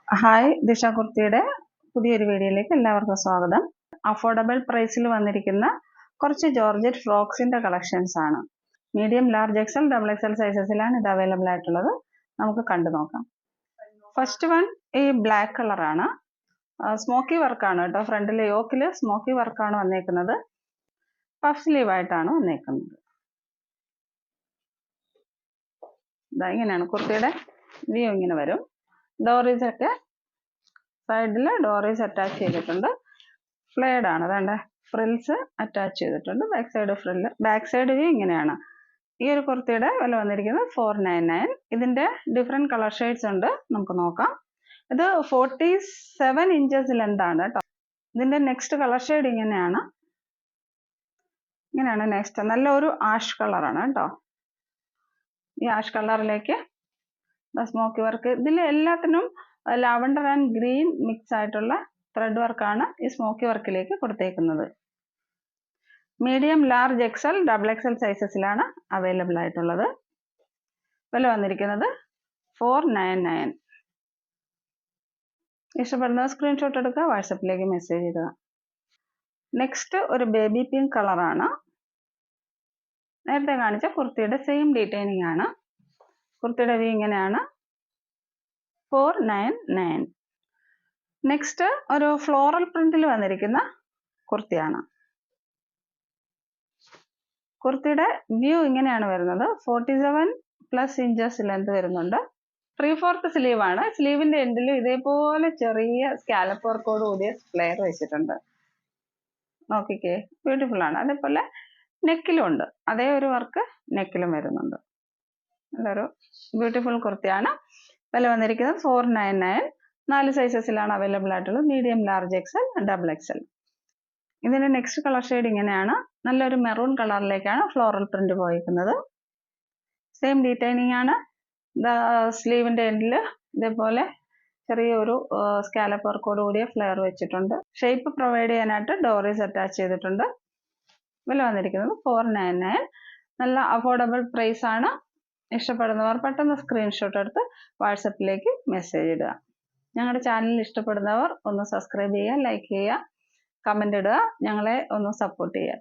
Hi, ദിശ കുർത്തിയുടെ പുതിയൊരു വീഡിയോയിലേക്ക് എല്ലാവർക്കും സ്വാഗതം. അഫോർഡബിൾ പ്രൈസിൽ വന്നിരിക്കുന്ന കുറച്ച് ജോർജറ്റ് ഫ്രോക്സിന്റെ കളക്ഷൻസ് ആണ്. Medium, large XL, double XL സൈസസിലാണ് ഇത് അവൈലബിൾ ആയിട്ടുള്ളത്. നമുക്ക് കണ്ടു നോക്കാം. ഫസ്റ്റ് വൺ ഈ ബ്ലാക്ക് കളറാണ്. സ്മോക്കി വർക്കാണ് കേട്ടോ. ഫ്രണ്ടിലെ യോക്കിൽ സ്മോക്കി വർക്കാണ് വന്നേക്കുന്നത്. പഫ് സ്ലീവ് ആയിട്ടാണ് വന്നേക്കുന്നത്. ഇങ്ങനെയാണ് കുർത്തിയുടെ വ്യൂ. ഇങ്ങനെ വരും. ഡോറീസ് ഒക്കെ സൈഡിൽ ഡോറീസ് അറ്റാച്ച് ചെയ്തിട്ടുണ്ട്. ഫ്ലെയർഡ് ആണ്. അതാണ്ട് ഫ്രിൽസ് അറ്റാച്ച് ചെയ്തിട്ടുണ്ട്. Back side frill. Back side view ഇങ്ങനെയാണ്. ഈ ഒരു കുർത്തിയുടെ വില വന്നിരിക്കുന്നത് 499. ഇതിന്റെ ഡിഫറെന്റ് കളർ ഷെയ്ഡ്സ് ഉണ്ട്. നമുക്ക് നോക്കാം. ഇത് 47 ഇഞ്ചസ് ലെന്ത് ആണ് കേട്ടോ. ഇതിന്റെ നെക്സ്റ്റ് കളർ ഷെയ്ഡ് ഇങ്ങനെയാണ്. നെക്സ്റ്റ് നല്ലൊരു ആഷ് കളറാണ് കേട്ടോ. ഈ ആഷ് കളറിലേക്ക് സ്മോക്കി വർക്ക്. ഇതിൽ എല്ലാത്തിനും ലാവണ്ടർ ആൻഡ് ഗ്രീൻ മിക്സ് ആയിട്ടുള്ള ത്രെഡ് വർക്കാണ് ഈ സ്മോക്കി വർക്കിലേക്ക് കൊടുത്തേക്കുന്നത്. Medium, large XL, double XL സൈസസിലാണ് അവൈലബിൾ ആയിട്ടുള്ളത്. വില വന്നിരിക്കുന്നത് 499. ഇഷ്ടപ്പെടുന്ന സ്ക്രീൻഷോട്ട് എടുക്കുക, വാട്സപ്പിലേക്ക് മെസ്സേജ് ഇടുക. നെക്സ്റ്റ് ഒരു ബേബി പിങ്ക് കളറാണ്. നേരത്തെ കാണിച്ച കുർത്തിയുടെ സെയിം ഡീറ്റെയിലിംഗ് ആണ്. കുർത്തിയുടെ വ്യൂ ഇങ്ങനെയാണ്. 499. നെക്സ്റ്റ് ഒരു ഫ്ലോറൽ പ്രിന്റിൽ വന്നിരിക്കുന്ന കുർത്തിയാണ്. കുർത്തിയുടെ വ്യൂ ഇങ്ങനെയാണ് വരുന്നത്. 47+ ഇഞ്ചസ് ലെന്ത് വരുന്നുണ്ട്. 3/4 സ്ലീവ് ആണ്. സ്ലീവിന്റെ എൻഡിൽ ഇതേപോലെ ചെറിയ സ്കാലപ്പ് വർക്കോട് കൂടിയ ഫ്ലെയർ വെച്ചിട്ടുണ്ട്. നോക്കിക്കേ, ബ്യൂട്ടിഫുൾ ആണ്. അതേപോലെ നെക്കിലും ഉണ്ട്. അതേ ഒരു വർക്ക് നെക്കിലും വരുന്നുണ്ട്. നല്ലൊരു ബ്യൂട്ടിഫുൾ കുർത്തിയാണ്. വില വന്നിരിക്കുന്നത് 499. 4 സൈസസിലാണ് അവൈലബിൾ ആയിട്ടുള്ളത്. Medium, large XL, double Excel. ഇതിന്റെ നെക്സ്റ്റ് കളർ ഷെയ്ഡ് ഇങ്ങനെയാണ്. നല്ലൊരു മെറൂൺ കളറിലേക്കാണ് ഫ്ലോറൽ പ്രിന്റ് പോയിരിക്കുന്നത്. സെയിം ഡീറ്റെയിലിംഗ് ആണ്. സ്ലീവിന്റെ എൻഡിൽ ഇതേപോലെ ചെറിയൊരു സ്കാലപ്പ് വർക്കോട് കൂടിയ ഫ്ലെയർ വെച്ചിട്ടുണ്ട്. ഷേപ്പ് പ്രൊവൈഡ് ചെയ്യാനായിട്ട് ഡോറീസ് അറ്റാച്ച് ചെയ്തിട്ടുണ്ട്. വില വന്നിരിക്കുന്നത് 499. നല്ല അഫോർഡബിൾ പ്രൈസ് ആണ്. ഇഷ്ടപ്പെടുന്നവർ പെട്ടെന്ന് സ്ക്രീൻഷോട്ട് എടുത്ത് വാട്സപ്പിലേക്ക് മെസ്സേജ് ഇടുക. ഞങ്ങളുടെ ചാനൽ ഇഷ്ടപ്പെടുന്നവർ ഒന്ന് സബ്സ്ക്രൈബ് ചെയ്യുക, ലൈക്ക് ചെയ്യുക, കമന്റ് ഇടുക. ഞങ്ങളെ ഒന്ന് സപ്പോർട്ട് ചെയ്യുക.